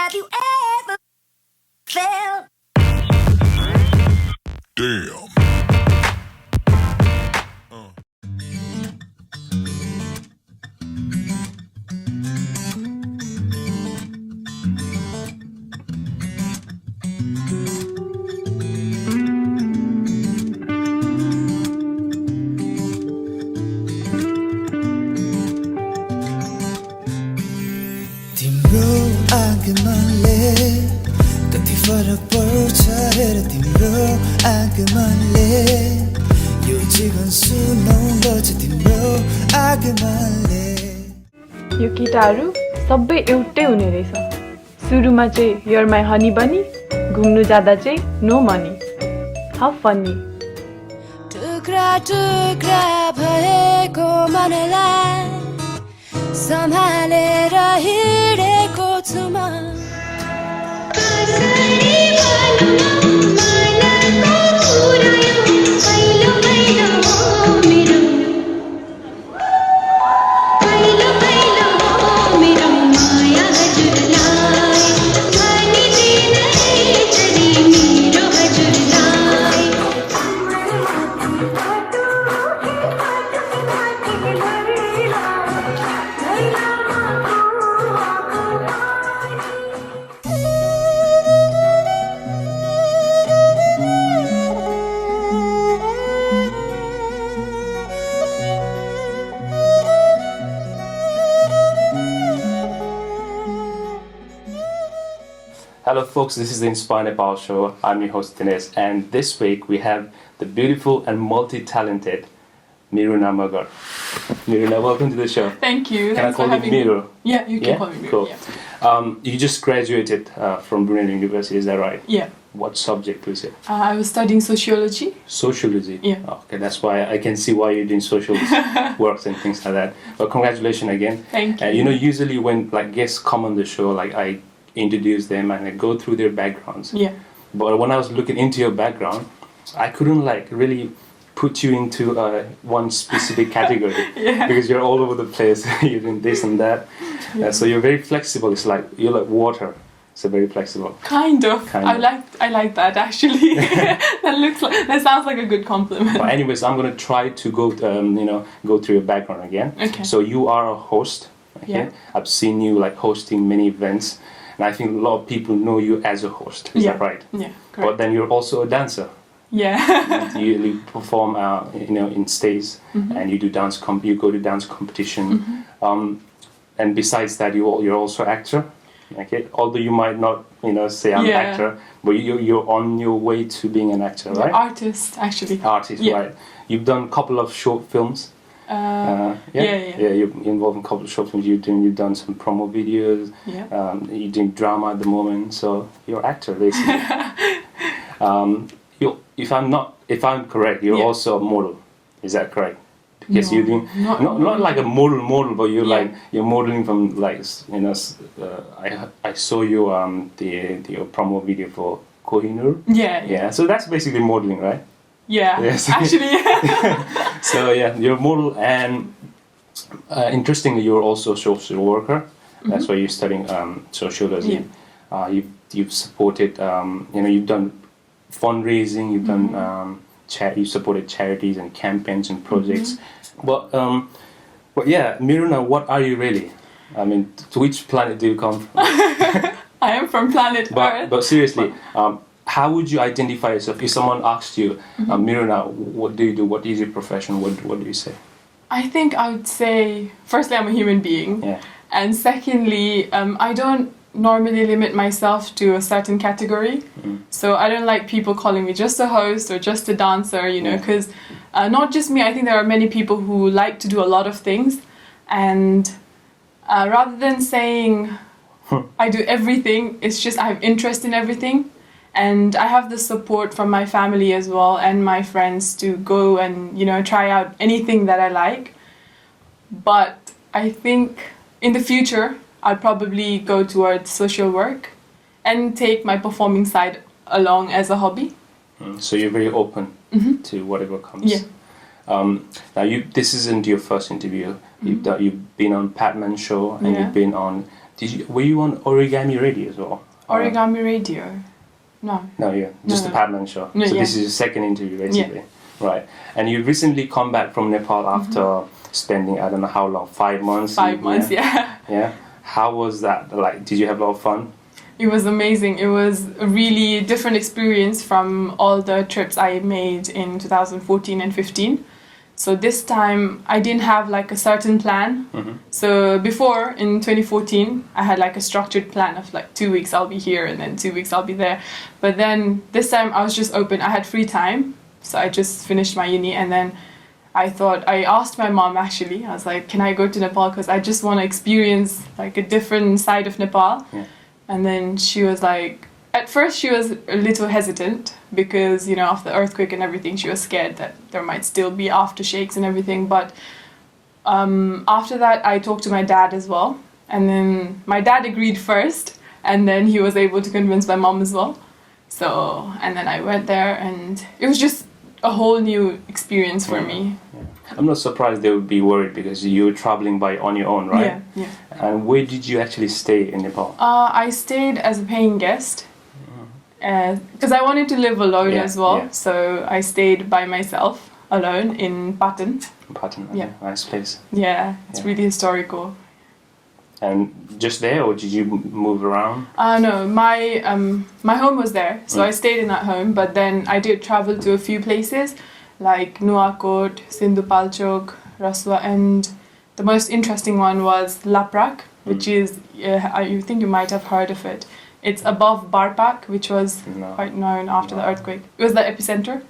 Have you ever felt? Damn. तिम्रो आगमनले कति फरक पर्छ हेर तिम्रो आगमनले यो जीवन सुनौलो छ तिम्रो आगमनले यो केटाहरू सबै एउटै हुने रहेछ सुरुमा चाहिँ you're my honey bunny घुम्नु जाँदा चाहिँ no money how funny टुक्रा टुक्रा भएको मनलाई सम्हालेर हिँडेको छु म कसरी भन्नु मनको कुरा यो पहिलो पहिलो हो मेरो पहिलो पहिलो हो मेरो माया हजुरलाई भनिदिनै चली मेरो हजुरलाई Hello folks, this is the Inspire Nepal show. I'm your host Dinesh, and this week we have the beautiful and multi-talented Miruna Magar. Miruna, welcome to the show. thank you Can I call you Miru? yeah you can call me Miru Cool. yeah. You just graduated from Brunei University, is that right? yeah What subject was it? I was studying sociology Sociology? Yeah. Oh, okay, that's why I can see why you're doing social works and things like that. But congratulations again. thank you You know, usually when like guests come on the show, like I introduce them and I go through their backgrounds. yeah But when I was looking into your background, I couldn't like really put you into one specific category yeah because you're all over the place. You're doing this and that. So you're very flexible. It's like you're like water. So very flexible. kind of Kind I of. like that actually that sounds like a good compliment But anyways, I'm gonna try to go go through your background again. Okay. So you are a host. Okay. Yeah. I've seen you like hosting many events, and I think a lot of people know you as a host. Is Yeah. that right? yeah But correct then you're also a dancer. yeah You perform, in stage, and you do you go to dance competition, and besides that, you're also actor. Okay, although you might not, say I'm Yeah. actor, but you're on your way to being an actor, right? artist actually Artist, Yeah. right? You've done a couple of short films. yeah. You're involved in a couple of short films. You've done some promo videos. Yeah. You're doing drama at the moment, so you're an actor basically. If I'm correct, you're Yeah. also a model. Is that correct? Because No, you're doing not like a model, but you're Yeah. like you're modeling from like I saw you your promo video for Kohinoor. yeah Yeah, so that's basically modeling, right? yeah Yes. actually So yeah, you're a model, and interestingly, you're also a social worker. That's why you're studying sociology. You've supported, you've done fundraising. You've done you supported charities and campaigns and projects. But yeah, Miruna, what are you really? I mean, to which planet do you come from? I am from planet Earth. But seriously, how would you identify yourself if someone asked you, Miruna, what do you do? What is your profession? What do you say? I think I would say, firstly, I'm a human being. Yeah. And secondly, I don't normally limit myself to a certain category. So I don't like people calling me just a host or just a dancer, because not just me, I think there are many people who like to do a lot of things. And rather than saying I do everything, it's just I have interest in everything. And I have the support from my family as well and my friends to go and, try out anything that I like. But I think in the future, I'll probably go towards social work and take my performing side along as a hobby. So you're very open to whatever comes. Yeah. Now this isn't your first interview. You've been on Patman show and Yeah. you've been on Were you on Origami Radio as well? Origami Radio. No. No, yeah, just No, the no. Padman show. No, so yeah. this is your second interview, basically, right? And you recently come back from Nepal after spending I don't know how long, 5 months. 5 months, yeah. Yeah. How was that? Like, did you have a lot of fun? It was amazing. It was a really different experience from all the trips I made in 2014 and 15. So this time I didn't have like a certain plan. So before in 2014 I had like a structured plan of like 2 weeks I'll be here and then 2 weeks I'll be there. But then this time I was just open. I had free time. So I just finished my uni and then I asked my mom actually, I was like, can I go to Nepal? Because I just want to experience like a different side of Nepal. Yeah. And then she was like, at first she was a little hesitant because, you know, of the earthquake and everything, she was scared that there might still be aftershakes and everything. But after that, I talked to my dad as well. And then my dad agreed first, and then he was able to convince my mom as well. So, and then I went there, and it was just a whole new experience for me. I'm not surprised they would be worried because you were traveling on your own, right? Yeah, yeah. And where did you actually stay in Nepal? I stayed as a paying guest because I wanted to live alone Yeah, as well. yeah. So I stayed by myself alone in Patan. Patan, Yeah. nice place. Yeah, it's Yeah. really historical. And just there, or did you move around? No, my home was there, so I stayed in that home. But then I did travel to a few places, like Nuakot, Sindhupalchok, Raswa, and the most interesting one was Laprak, which is you think you might have heard of it. It's above Barpak, which was No. quite known after the earthquake. It was the epicenter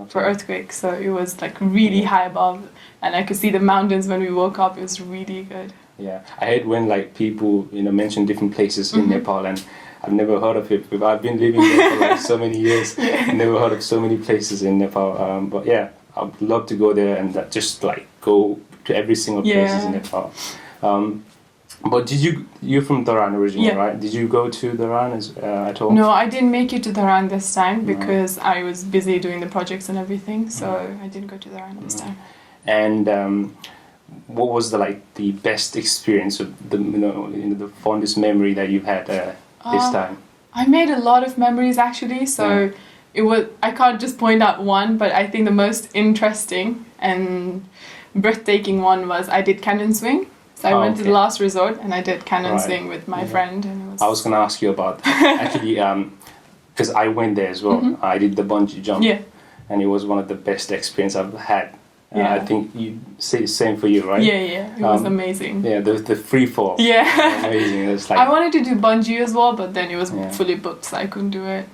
for earthquake, so it was like really high above, and I could see the mountains when we woke up. It was really good. Yeah, I hate when like people mention different places in Nepal, and I've never heard of it. I've been living there for like so many years. Never heard of so many places in Nepal. But yeah, I'd love to go there and just like go to every single places in Nepal. But you're from Dharan originally, right? Did you go to Dharan at all? No, I didn't make it to Dharan this time because I was busy doing the projects and everything, so I didn't go to Dharan this time. And what was the best experience of the fondest memory that you've had this time? I made a lot of memories actually, so it was, I can't just point out one, but I think the most interesting and breathtaking one was I did cannon swing. So I went to the last resort and I did cannon swing with my friend. And it was... I was going to ask you about actually because I went there as well. I did the bungee jump, and it was one of the best experience I've had. I think you say the same for you, right? Yeah, it was amazing. Yeah, the free fall. Yeah, amazing. It's like, I wanted to do bungee as well, but then it was fully booked, so I couldn't do it.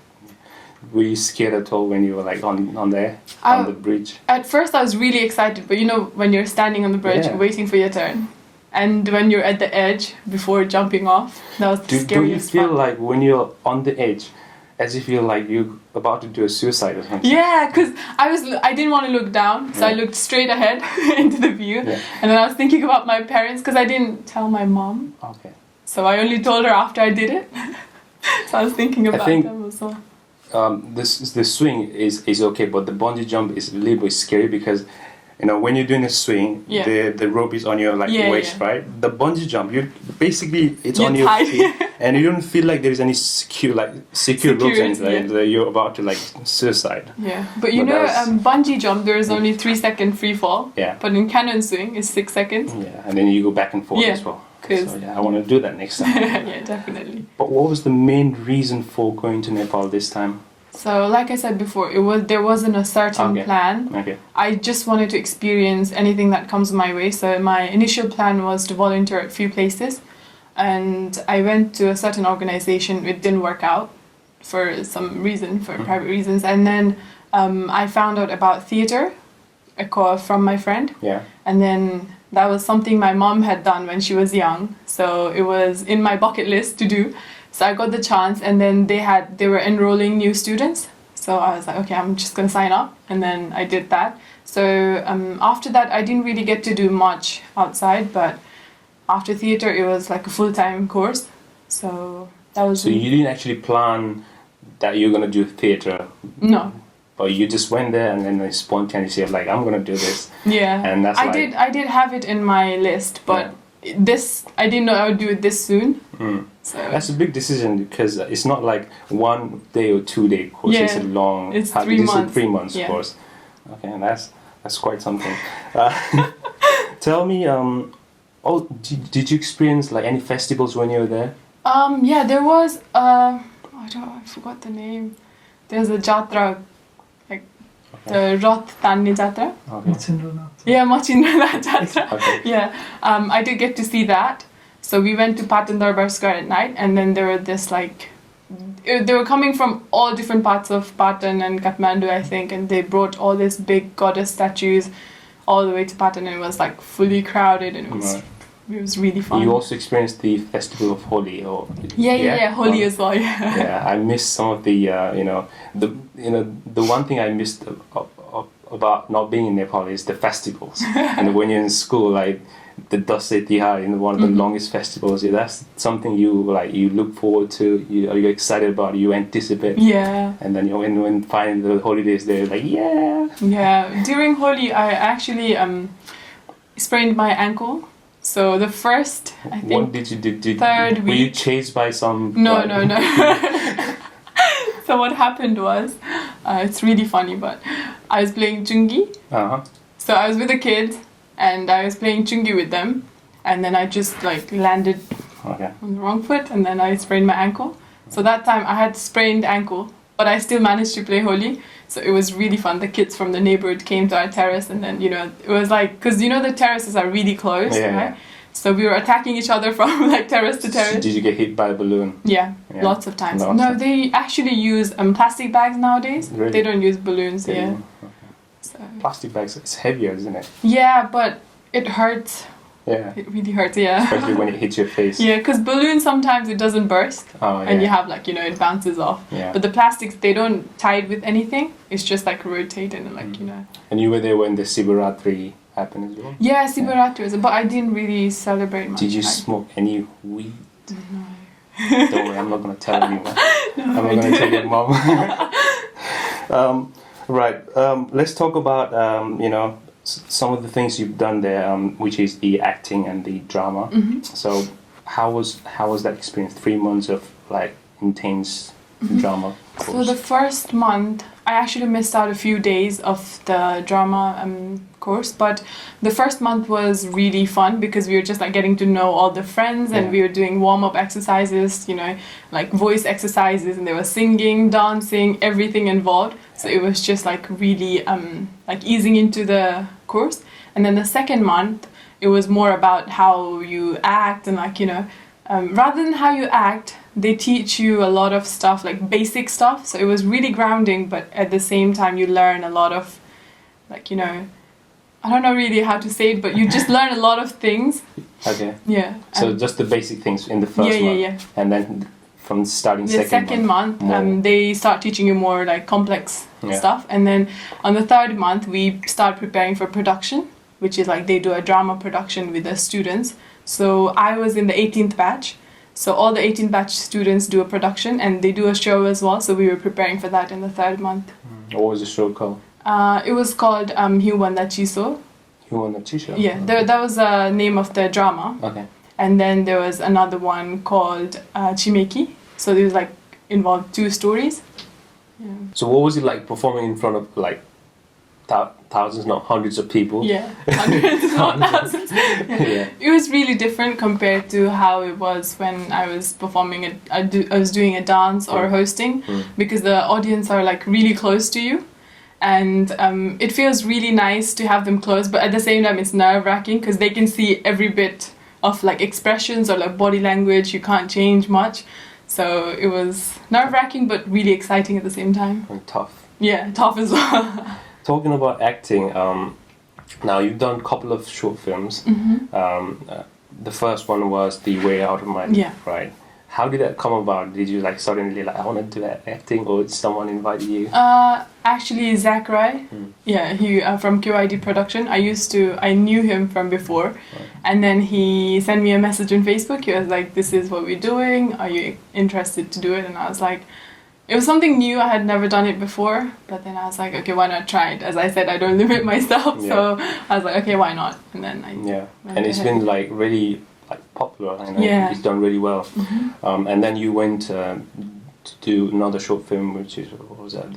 Were you scared at all when you were like on there on the bridge? At first, I was really excited, but you know when you're standing on the bridge waiting for your turn, and when you're at the edge before jumping off, that was the scariest Do you feel part. like when you're on the edge, as if you're like you're about to do a suicide or something? Yeah, because I didn't want to look down, so I looked straight ahead into the view, and then I was thinking about my parents because I didn't tell my mom. Okay. So I only told her after I did it. So I was thinking about them as well. The swing is okay, but the bungee jump is a little bit scary because when you're doing a swing, the rope is on your waist, right? The bungee jump, it's on your feet, and you don't feel like there is any secure ropes and you're about to like suicide. Yeah, but bungee jump there is only 3 second free fall. Yeah. But in cannon swing it's 6 seconds. Yeah, and then you go back and forth as well. So I want to do that next time. Yeah, definitely. But what was the main reason for going to Nepal this time? So, like I said before, there wasn't a certain plan. Okay. I just wanted to experience anything that comes my way. So my initial plan was to volunteer at a few places, and I went to a certain organization. It didn't work out for some reason, for private reasons, and then I found out about theater from my friend. Yeah. And then that was something my mom had done when she was young, so it was in my bucket list to do. So I got the chance, and then they were enrolling new students. So I was like, okay, I'm just gonna sign up, and then I did that. So after that, I didn't really get to do much outside, but after theater, it was like a full-time course. So that was. So you didn't actually plan that you're gonna do theater? No. But you just went there and then spontaneously like, I'm gonna do this. Yeah. And that's I did have it in my list, but I didn't know I would do it this soon. So That's a big decision because it's not like 1 day or 2 day course. Yeah, It's a long. it's how- 3 this is months. 3 months Yeah. course. Okay, and that's quite something. Tell me, did you experience like any festivals when you were there? yeah, there was I forgot the name. There's a jatra, like the Rath Tanni Jatra. Okay. Yeah, Machindranath Jatra. Okay. Yeah, I did get to see that. So we went to Patan Darbar Square at night, and then there were this like, they were coming from all different parts of Patan and Kathmandu, I think, and they brought all these big goddess statues all the way to Patan, and it was like fully crowded, and Right. it was really fun. You also experienced the festival of Holi, or yeah, Holi Oh. as well. Yeah. Yeah, I missed some of the the one thing I missed about not being in Nepal is the festivals. And when you're in school, like the Dasai Tihar, one of the longest festivals, that's something you look forward to. You're excited about. You anticipate. Yeah. And then when finally the holidays, they're like, yeah. Yeah. During Holi, I actually sprained my ankle. So the first, I think. What did you do? third Were you week. chased by some? No. So what happened was, it's really funny, but I was playing chungi. Uh-huh. So I was with the kids, and I was playing chungi with them, and then I just like landed Okay. on the wrong foot, and then I sprained my ankle. So that time I had sprained ankle, but I still managed to play Holi. So it was really fun. The kids from the neighborhood came to our terrace, and then it was like, because the terraces are really close, Yeah, right? yeah. So we were attacking each other from like terrace to So terrace. did you get hit by a balloon? Yeah, Yeah. lots of times. Lots No, of- they actually use plastic bags nowadays. Really? They don't use balloons. Did Yeah. you? So, Plastic bags, it's heavier, isn't it? yeah, but it hurts. Yeah. It really hurts. Yeah. Especially when it hits your face. Yeah, because balloons sometimes it doesn't burst, Oh, yeah. and you have like it bounces off. Yeah. But the plastics, they don't tie it with anything. It's just like rotated and like And you were there when the Sivaratri happened as well? Yeah, Sivaratri was, but I didn't really celebrate much. Did you I smoke any weed? No. Don't worry, I'm not going to tell you. I'm not going to tell your mom. Right. Let's talk about, some of the things you've done there, which is the acting and the drama. Mm-hmm. So how was that experience? 3 months of like intense drama So course? the first month, I actually missed out a few days of the drama course, but the first month was really fun because we were just like getting to know all the friends, and Yeah. we were doing warm-up exercises, like voice exercises, and there was singing, dancing, everything involved. So it was just like really like easing into the course. And then the second month, it was more about how you act and like, rather than how you act, they teach you a lot of stuff, like basic stuff. So it was really grounding, but at the same time you learn a lot of, like, I don't know really how to say it, but you just learn a lot of things. Okay. Yeah. So and just the basic things in the first Yeah, month. yeah. And then from starting the second month, more. they start teaching you more like complex Yeah. stuff. And then on the third month, we start preparing for production, which is like they do a drama production with the students. So I was in the 18th batch. So all the 18th batch students do a production, and they do a show as well. So we were preparing for that in the third month. What was the show called? It was called Human Chiso. Human Natisha? Yeah, that was the name of the drama. Okay. And then there was another one called Chimeki. So there was like involved 2 stories. Yeah. So what was it like performing in front of like thousands, not hundreds of people? Yeah, hundreds, not thousands. Yeah. It was really different compared to how it was when I was performing it. I was doing a dance or hosting, because the audience are like really close to you, and it feels really nice to have them close. But at the same time, it's nerve-wracking because they can see every bit of like expressions or like body language. You can't change much, so it was nerve-wracking but really exciting at the same time. And tough. Yeah, tough as well. Talking about acting, now you've done a couple of short films. The first one was The Way Out of Mind, Yeah. right? How did that come about? Did you like suddenly like I want to do acting, or did someone invite you? Actually, Zach Rai, yeah, he from QID Production. I knew him from before, and then he sent me a message on Facebook. He was like, "This is what we're doing. Are you interested to do it?" And I was like, it was something new. I had never done it before, but then I was like, okay, why not try it? As I said, I don't limit myself, so I was like, okay, why not? And then I went and it's ahead. been like really like popular. I know Yeah. it's done really well. And then you went to do another short film, which is what was that?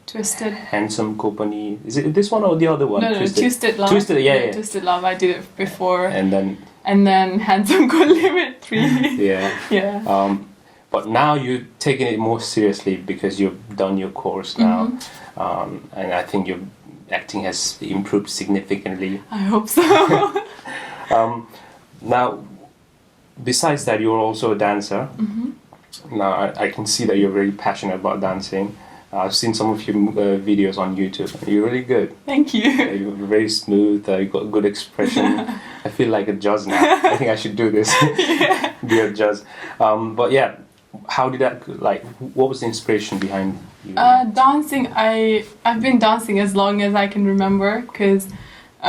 Twisted. Handsome Company. Is it this one or the other one? No, Twisted Love. Twisted, yeah. Twisted Love. I did it before, And then Handsome Could Limit 3. yeah. Yeah. But now you're taking it more seriously because you've done your course now, and I think your acting has improved significantly. I hope so. Now, besides that, you're also a dancer. Now, I can see that you're very passionate about dancing. I've seen some of your videos on YouTube. You're really good. Thank you. You're very smooth. You've got good expression. I feel like a judge now. I think I should do this. Be a judge. But yeah, how did that, like, what was the inspiration behind you? Dancing, I've been dancing as long as I can remember, because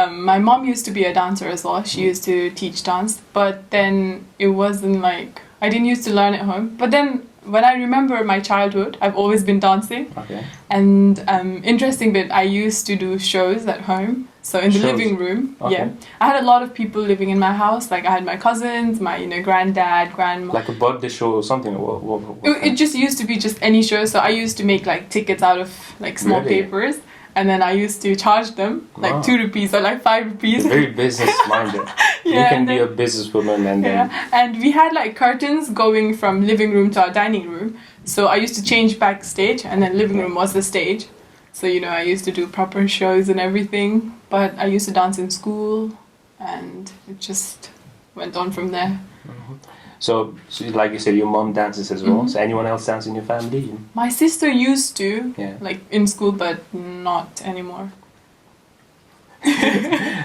my mom used to be a dancer as well. She used to teach dance, but then it wasn't like, I didn't used to learn at home. But then when I remember my childhood, I've always been dancing. Okay. And interesting bit, I used to do shows at home. So in the Shows? living room, Okay. yeah. I had a lot of people living in my house. Like I had my cousins, my granddad, grandma. Like a birthday show or something? What It just used to be just any show. So I used to make like tickets out of like small Really? papers, and then I used to charge them like Wow. 2 rupees or like 5 rupees. Very business minded. You Yeah, can and be then- a businesswoman and then Yeah, and we had like curtains going from living room to our dining room. So I used to change backstage, and then living room was the stage. So I used to do proper shows and everything. But I used to dance in school, and it just went on from there. so like you said, your mom dances as well. Mhm. So anyone else dance in your family? My sister used to, Yeah. like in school, but not anymore.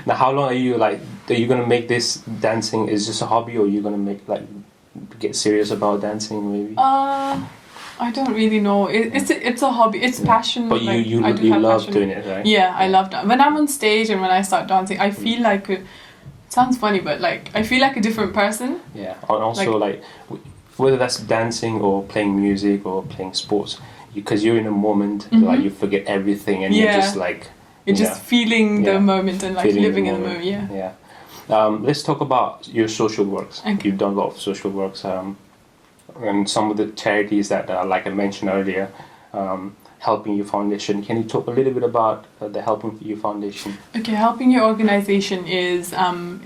Now, how long are you gonna make this dancing is just a hobby, or are you gonna make get serious about dancing maybe? I don't really know. It's a hobby. It's passion. But like, you I do you have love passion. doing it, right? Yeah, I love that. When I'm on stage and when I start dancing, I feel like it sounds funny, but like I feel like a different person. Yeah, and also whether that's dancing or playing music or playing sports, because you're in a moment, like you forget everything and you're Yeah. just like You're just feeling the Yeah. moment and like feeling living in the moment. Yeah. Yeah. Let's talk about your social works. Okay. You've done a lot of social works, and some of the charities that, like I mentioned earlier, Helping You Foundation. Can you talk a little bit about the Helping You Foundation? Okay, Helping Your organization is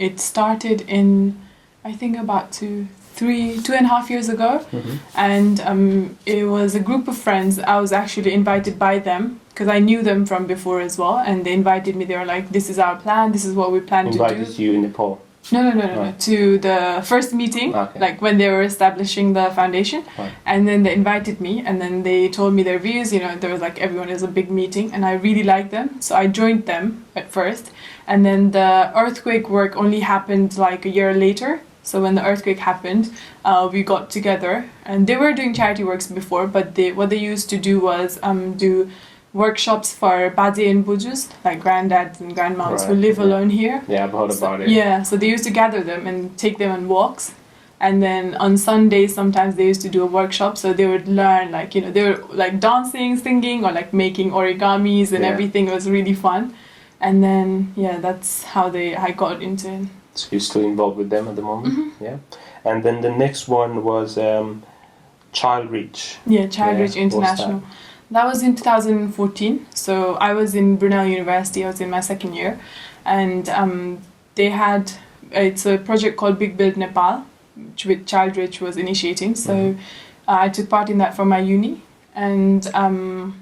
it started in I think about 2.5 years ago, and it was a group of friends. I was actually invited by them because I knew them from before as well, and they invited me. They were like, "This is our plan. This is what we plan to do." Invited you in Nepal. No. Right. To the first meeting, Okay. like when they were establishing the foundation, Right. and then they invited me, and then they told me their views. There was like everyone is a big meeting, and I really liked them, so I joined them at first, and then the earthquake work only happened like a year later. So when the earthquake happened, we got together, and they were doing charity works before, but what they used to do was do workshops for Baje and Bujus, like granddads and grandmoms who Right, live yeah. alone here. Yeah, I've heard about it. Yeah, so they used to gather them and take them on walks. And then on Sundays, sometimes they used to do a workshop. So they would learn, they were like dancing, singing, or like making origamis and Yeah. everything. It was really fun. And then, that's how I got into it. So you're still involved with them at the moment? Yeah. And then the next one was Child Reach. Yeah, Child Yeah, Reach International. That was in 2014. So I was in Brunel University. I was in my second year. And they had, it's a project called Big Build Nepal, which Child Reach was initiating. So I took part in that for my uni. And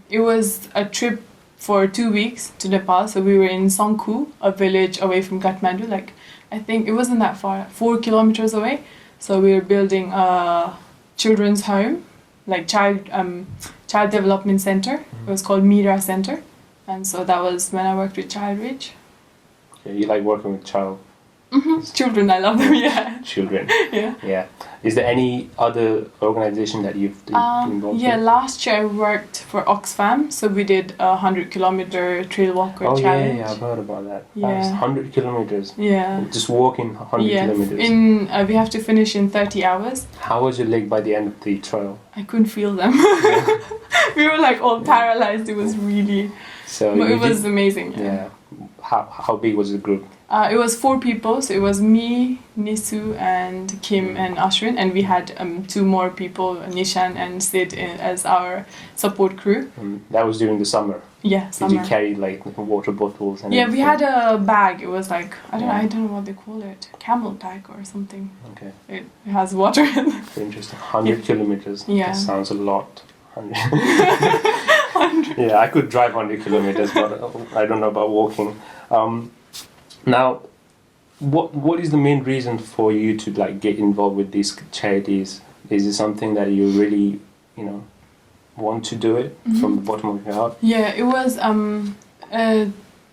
it was a trip for 2 weeks to Nepal. So we were in Songkhu, a village away from Kathmandu. Like, I think it wasn't that far, 4 kilometers away. So we were building a children's home, like child development center. It was called Mira Center, and so that was when I worked with Child Reach. Yeah, you like working with Children, I love them. Yeah, children. yeah. Yeah. Is there any other organization that you've been involved Yeah, with? last year I worked for Oxfam, so we did a 100-kilometer trail walker challenge. Yeah, I've heard about that. Yeah. That's 100 kilometers. Yeah. Just walking 100 Yeah, kilometers. we have to finish in 30 hours. How was your leg by the end of the trail? I couldn't feel them. We were like all paralyzed. It was really, So but you it was did- amazing. yeah. How big was the group? It was 4 people, so it was me, Nisu, and Kim and Ashwin, and we had 2 more people, Nishan and Sid, as our support crew. That was during the summer. Yeah, Did summer. you carry like water bottles? And Yeah, we everything? had a bag. It was like Yeah. I don't know what they call it, camel pack or something. Okay, It has water in it. very interesting. 100 kilometers. Yeah. That sounds a lot. 100. Yeah, I could drive 100 kilometers, but I don't know about walking. Now, what is the main reason for you to like get involved with these charities? Is it something that you really, want to do it from the bottom of your heart? Yeah, it was.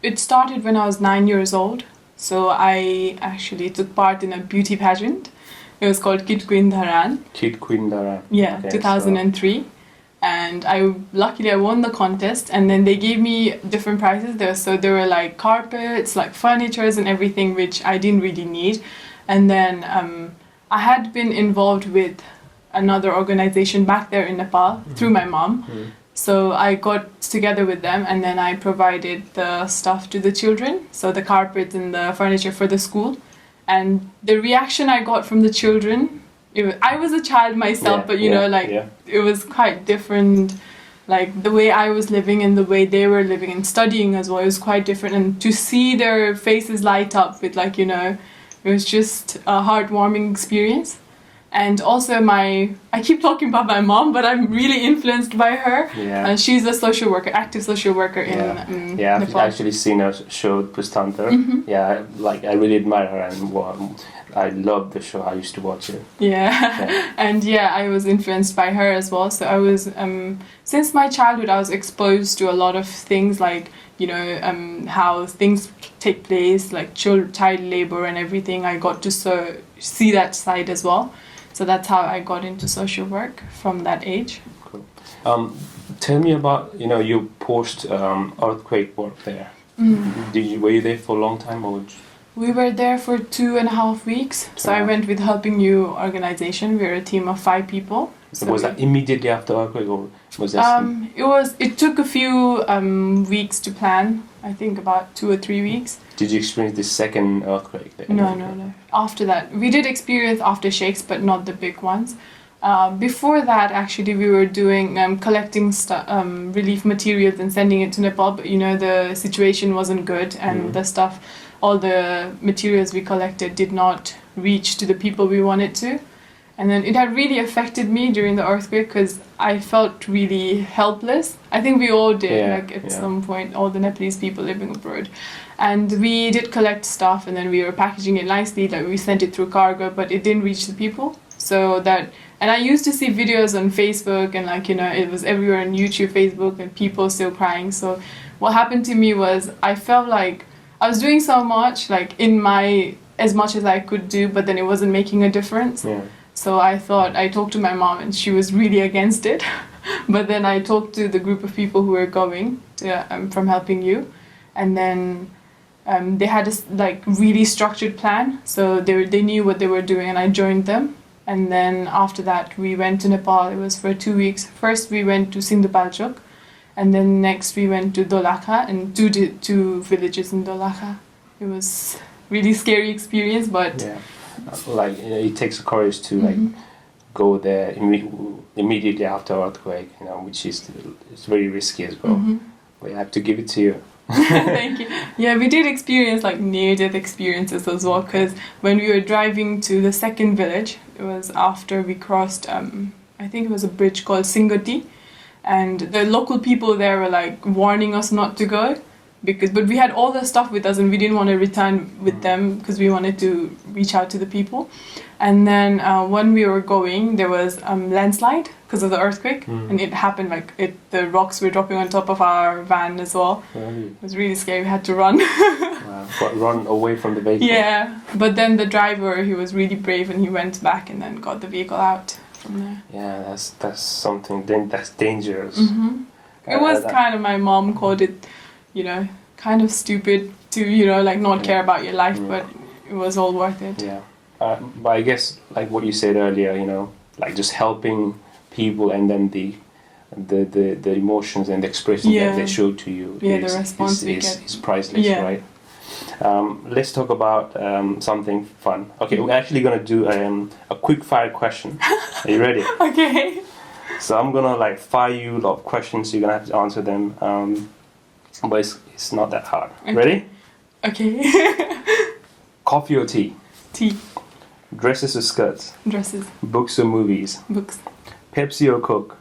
It started when I was 9 years old. So I actually took part in a beauty pageant. It was called Kid Queen Dharan. Kid Queen Dara. Yeah, Okay, 2003. And luckily I won the contest, and then they gave me different prizes there. So there were like carpets, like furnitures and everything, which I didn't really need. And then I had been involved with another organization back there in Nepal through my mom. So I got together with them, and then I provided the stuff to the children, so the carpets and the furniture for the school. And the reaction I got from the children, I was a child myself, Yeah, but yeah. it was quite different. Like the way I was living and the way they were living and studying as well, it was quite different. And to see their faces light up with it was just a heartwarming experience. And also I keep talking about my mom, but I'm really influenced by her. Yeah. She's a social worker, active social worker in Yeah, I've Nepal. actually seen her show Pustantar. Yeah, I really admire her, and I love the show. I used to watch it. Yeah. Yeah. And I was influenced by her as well. So I was, since my childhood, I was exposed to a lot of things like, how things take place, like child labor and everything. I got to see that side as well. So that's how I got into social work from that age. Cool. Tell me about your post earthquake work there. Were you there for a long time or? We were there for 2.5 weeks. So I went with Helping You organization. We're a team of 5 people. So was that immediately after earthquake, or was that? It took a few weeks to plan. I think about 2 or 3 weeks. Did you experience the second earthquake there? No. After that, we did experience aftershakes, but not the big ones. Before that, actually, we were doing collecting relief materials and sending it to Nepal. But the situation wasn't good, and the stuff, all the materials we collected did not reach to the people we wanted to. And then it had really affected me during the earthquake because I felt really helpless. I think we all did, at some point, all the Nepalese people living abroad. And we did collect stuff, and then we were packaging it nicely, like we sent it through cargo, but it didn't reach the people. And I used to see videos on Facebook, and it was everywhere on YouTube, Facebook, and people still crying. So what happened to me was I felt like I was doing so much, as much as I could do, but then it wasn't making a difference. Yeah. So I talked to my mom, and she was really against it. But then I talked to the group of people who were going from Helping You, and then they had a really structured plan. So they knew what they were doing, and I joined them. And then after that, we went to Nepal. It was for 2 weeks. First, we went to Sindhupalchok, and then next we went to Dolakha, and two villages in Dolakha. It was really scary experience, but. Yeah. It takes courage to go there immediately after earthquake, which it's very risky as well. But I have to give it to you. Thank you. Yeah, we did experience near-death experiences as well, because when we were driving to the second village, it was after we crossed, I think it was a bridge called Singoti, and the local people there were warning us not to go. But we had all the stuff with us, and we didn't want to return with them because we wanted to reach out to the people. And then when we were going, there was landslide because of the earthquake, and it happened the rocks were dropping on top of our van as well. Really? It was really scary. We had to run. Wow. But run away from the vehicle. Yeah, but then the driver, he was really brave, and he went back and then got the vehicle out from there. Yeah, that's something. Then that's dangerous. It was my mom called it, kind of stupid to, not care about your life, but it was all worth it. Yeah. But I guess, what you said earlier, just helping people, and then the the emotions and the expression Yeah. that they show to you Yeah, the response we get. is priceless, Yeah. right? Let's talk about something fun. Okay, we're actually gonna do a quick fire question. Are you ready? Okay. So I'm gonna like fire you a lot of questions. You're gonna have to answer them, but it's not that hard. Okay. Ready? Okay. Coffee or tea? Tea. Dresses or skirts? Dresses. Books or movies? Books. Pepsi or Coke?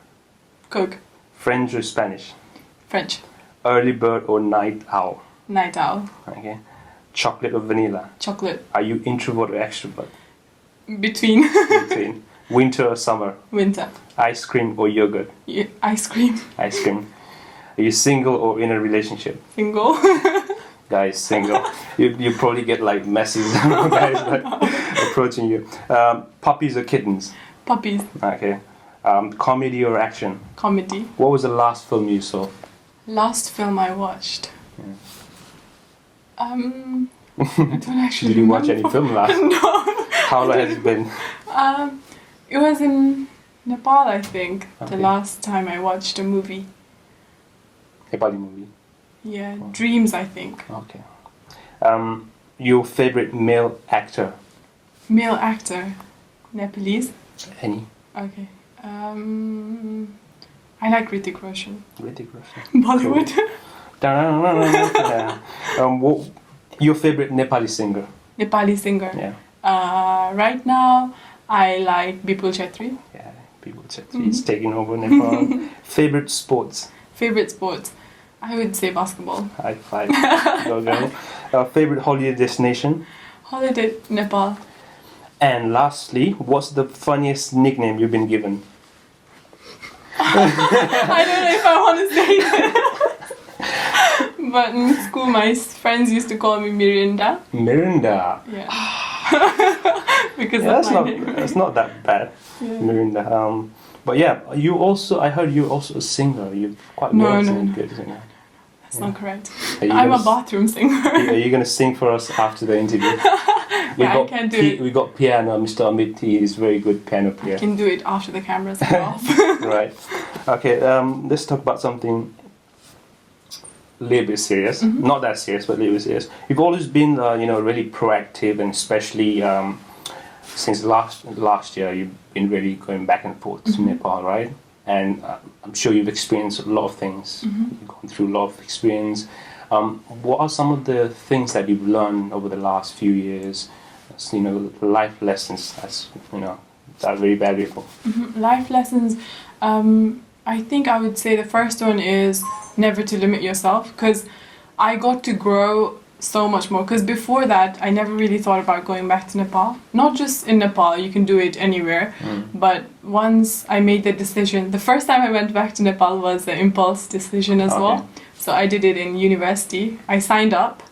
Coke. French or Spanish? French. Early bird or night owl? Night owl. Okay. Chocolate or vanilla? Chocolate. Are you introvert or extrovert? Between. Between. Winter or summer? Winter. Ice cream or yogurt? Ice cream. Ice cream. Are you single or in a relationship? Single. Guys, single. You probably get like messages guys like approaching you. Puppies or kittens? Puppies. Okay. Comedy or action? Comedy. What was the last film you saw? Last film I watched. I don't actually Did you watch remember. any film last? No. How long has it been? It was in Nepal, I think. Okay. The last time I watched a movie. Nepali movie. Yeah, Dreams, I think. Okay. Your favorite male actor? Male actor. Nepalese. Any? Okay. I like Hrithik Roshan. Hrithik Roshan. Bollywood. What, your favorite Nepali singer? Nepali singer. Yeah. Right now, I like Bipul Chetri. Yeah. People said he's taking over Nepal. Favorite sports? Favorite sports? I would say basketball. High five. Go girl. Favorite holiday destination? Holiday, Nepal. And lastly, what's the funniest nickname you've been given? I don't know if I want to say that. But in school, my friends used to call me Mirunda. Mirunda. Yeah. Because Yeah, of my name. that's not that bad. Yeah. Mirunda. But yeah, I heard you're also a singer. You're quite No, well no, singing, no. good singer. That's not correct. Are you I'm a gonna bathroom singer. Are you gonna sing for us after the interview? Yeah, I can do it. We got piano. Mr. Amit, he is very good piano I player. can do it after the cameras are off. Right. Okay. Let's talk about something a little bit serious. Mm-hmm. Not that serious, but a little bit serious. You've always been, really proactive, and especially since last year, you've been really going back and forth to Mm-hmm. Nepal, right? And I'm sure you've experienced a lot of things. Mm-hmm. You've gone through a lot of experience. What are some of the things that you've learned over the last few years? Life lessons that are very valuable. Life lessons. I think I would say the first one is never to limit yourself, because I got to grow so much more. Because before that, I never really thought about going back to Nepal. Not just in Nepal, you can do it anywhere. But once I made the decision, the first time I went back to Nepal was an impulse decision as Okay. well. So I did it in university. I signed up,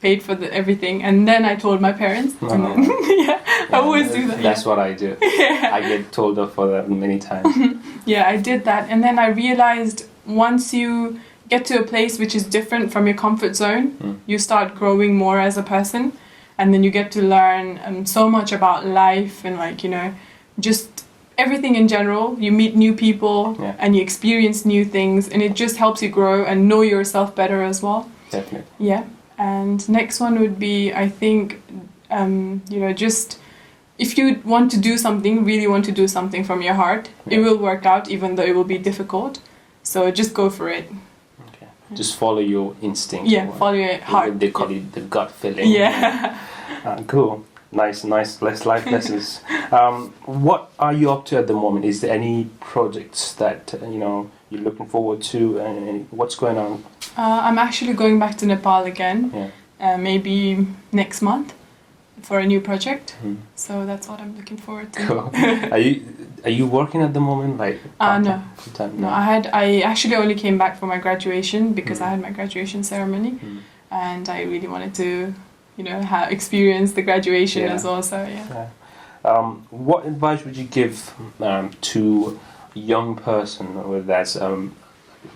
paid for everything, and then I told my parents. No, And no, then, no. yeah, I always do that. That's yeah. what I do. I get told off for that many times. Yeah, I did that, and then I realized once you get to a place which is different from your comfort zone, you start growing more as a person, and then you get to learn so much about life and just everything in general. You meet new people and you experience new things, and it just helps you grow and know yourself better as well. Definitely. Yeah, and next one would be, I think, just if you want to do something, really want to do something from your heart, it will work out, even though it will be difficult. So just go for it. Okay. Just follow your instinct. Yeah, or follow your heart. What they call it the gut feeling. Yeah. Cool. Nice life lessons. What are you up to at the moment? Is there any projects that you're looking forward to, and what's going on? I'm actually going back to Nepal again, maybe next month, for a new project. So that's what I'm looking forward to. Cool. Are you working at the moment, like No. full-time? No, I actually only came back for my graduation, because I had my graduation ceremony, and I really wanted to, experience the graduation as well. So yeah. What advice would you give to a young person, whether that's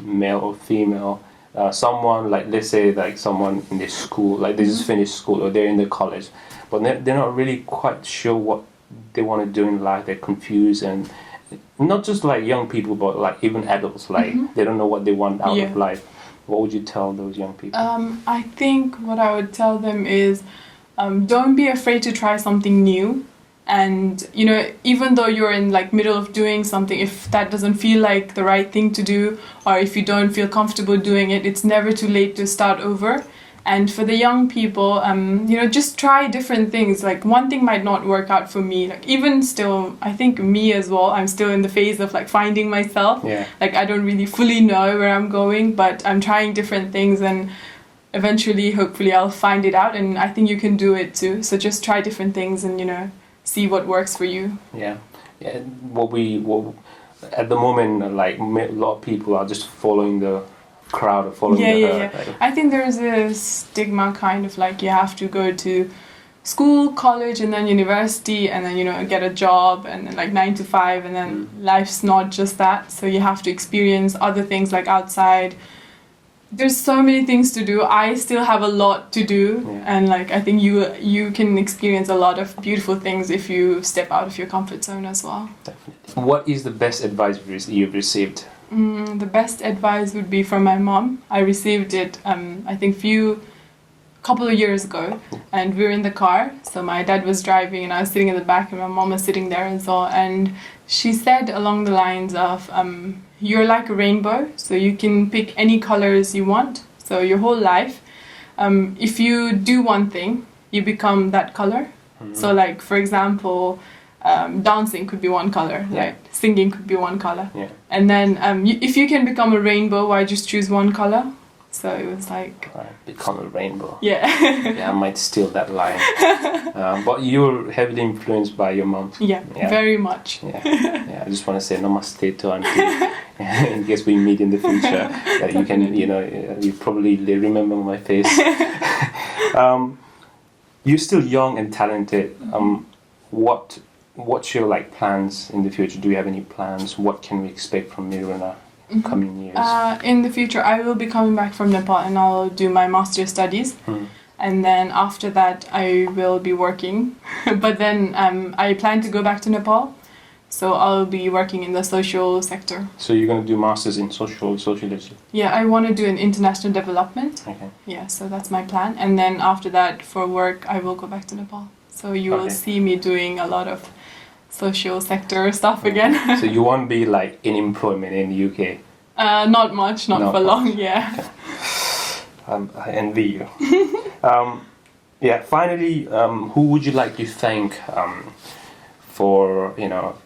male or female, someone like, let's say, like someone in this school, like they just finished school or they're in the college, but they're not really quite sure what they want to do in life. They're confused, and not just like young people, but like even adults, like they don't know what they want out of life. What would you tell those young people? I think what I would tell them is don't be afraid to try something new. And, you know, even though you're in like middle of doing something, if that doesn't feel like the right thing to do, or if you don't feel comfortable doing it, it's never too late to start over. And for the young people, you know, just try different things. Like one thing might not work out for me. Like even still, I think me as well, I'm still in the phase of like finding myself. Yeah. Like I don't really fully know where I'm going, but I'm trying different things, and eventually, hopefully, I'll find it out. And I think you can do it too. So just try different things and, you know, see what works for you. Yeah. What at the moment, like a lot of people are just following the crowd or following the herd. Like, I think there's a stigma kind of like you have to go to school, college, and then university, and then, you know, get a job, and then like 9 to 5, and then life's not just that. So you have to experience other things like outside. There's so many things to do. I still have a lot to do, and like I think you can experience a lot of beautiful things if you step out of your comfort zone as well. Definitely. What is the best advice you've received? The best advice would be from my mom. I received it, I think, couple of years ago, and we were in the car. So my dad was driving, and I was sitting in the back, and my mom was sitting there as well. And she said along the lines of, "You're like a rainbow, so you can pick any colors you want. So your whole life, if you do one thing, you become that color. So like, for example, dancing could be one color, right? Singing could be one color. And then if you can become a rainbow, why just choose one color?" So it was like... become a rainbow. Yeah. I might steal that line. But you're heavily influenced by your mom. Yeah, very much. I just want to say namaste to auntie. In case we meet in the future, that you can, you know, you probably remember my face. You're still young and talented. What's your like plans in the future? Do you have any plans? What can we expect from Miruna in coming years? In the future, I will be coming back from Nepal, and I'll do my master's studies. And then after that, I will be working. But then I plan to go back to Nepal. So I'll be working in the social sector. So you're going to do masters in sociology? Yeah, I want to do an international development. Okay. Yeah, so that's my plan. And then after that, for work, I will go back to Nepal. So you will see me doing a lot of social sector stuff again. So you won't be like in employment in the UK? Not much, not for long, yeah. Okay. I envy you. Finally, who would you like to thank for, you know,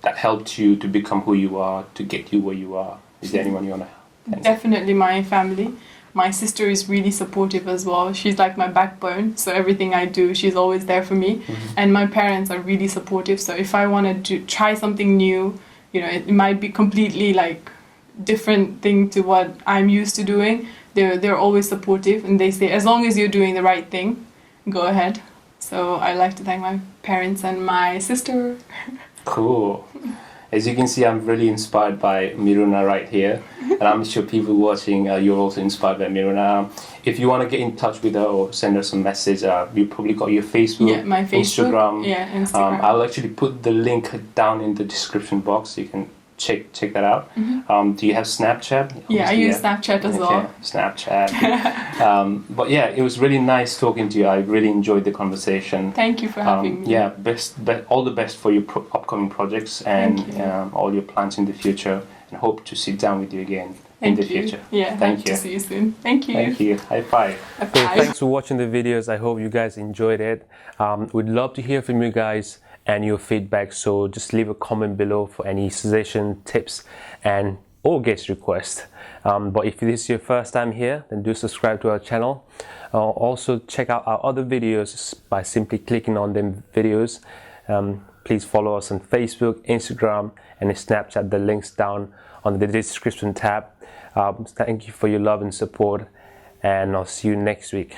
that helped you to become who you are, to get you where you are? Is there anyone you want to thank? Definitely my family. My sister is really supportive as well. She's like my backbone. So everything I do, she's always there for me. And my parents are really supportive. So if I want to try something new, you know, it might be completely like different thing to what I'm used to doing. They're always supportive, and they say, as long as you're doing the right thing, go ahead. So I like to thank my parents and my sister. Cool. As you can see, I'm really inspired by Miruna right here, and I'm sure people watching, you're also inspired by Miruna. If you want to get in touch with her or send her some message, you probably got your Facebook, my Facebook, Instagram. I'll actually put the link down in the description box, so you can check that out. Do you have Snapchat? I use Snapchat as well. Snapchat. But yeah, it was really nice talking to you. I really enjoyed the conversation. Thank you for having me. Yeah, all the best for your upcoming projects and all your plans in the future, and hope to sit down with you again in the future. Yeah, thank you. To see you soon. Thank you. Thank you. High five. So thanks for watching the videos. I hope you guys enjoyed it. We'd love to hear from you guys and your feedback, so just leave a comment below for any suggestion, tips, and or guest requests. But if this is your first time here, then do subscribe to our channel. Also check out our other videos by simply clicking on them videos. Please follow us on Facebook, Instagram, and Snapchat. The links down on the description tab. Thank you for your love and support, and I'll see you next week.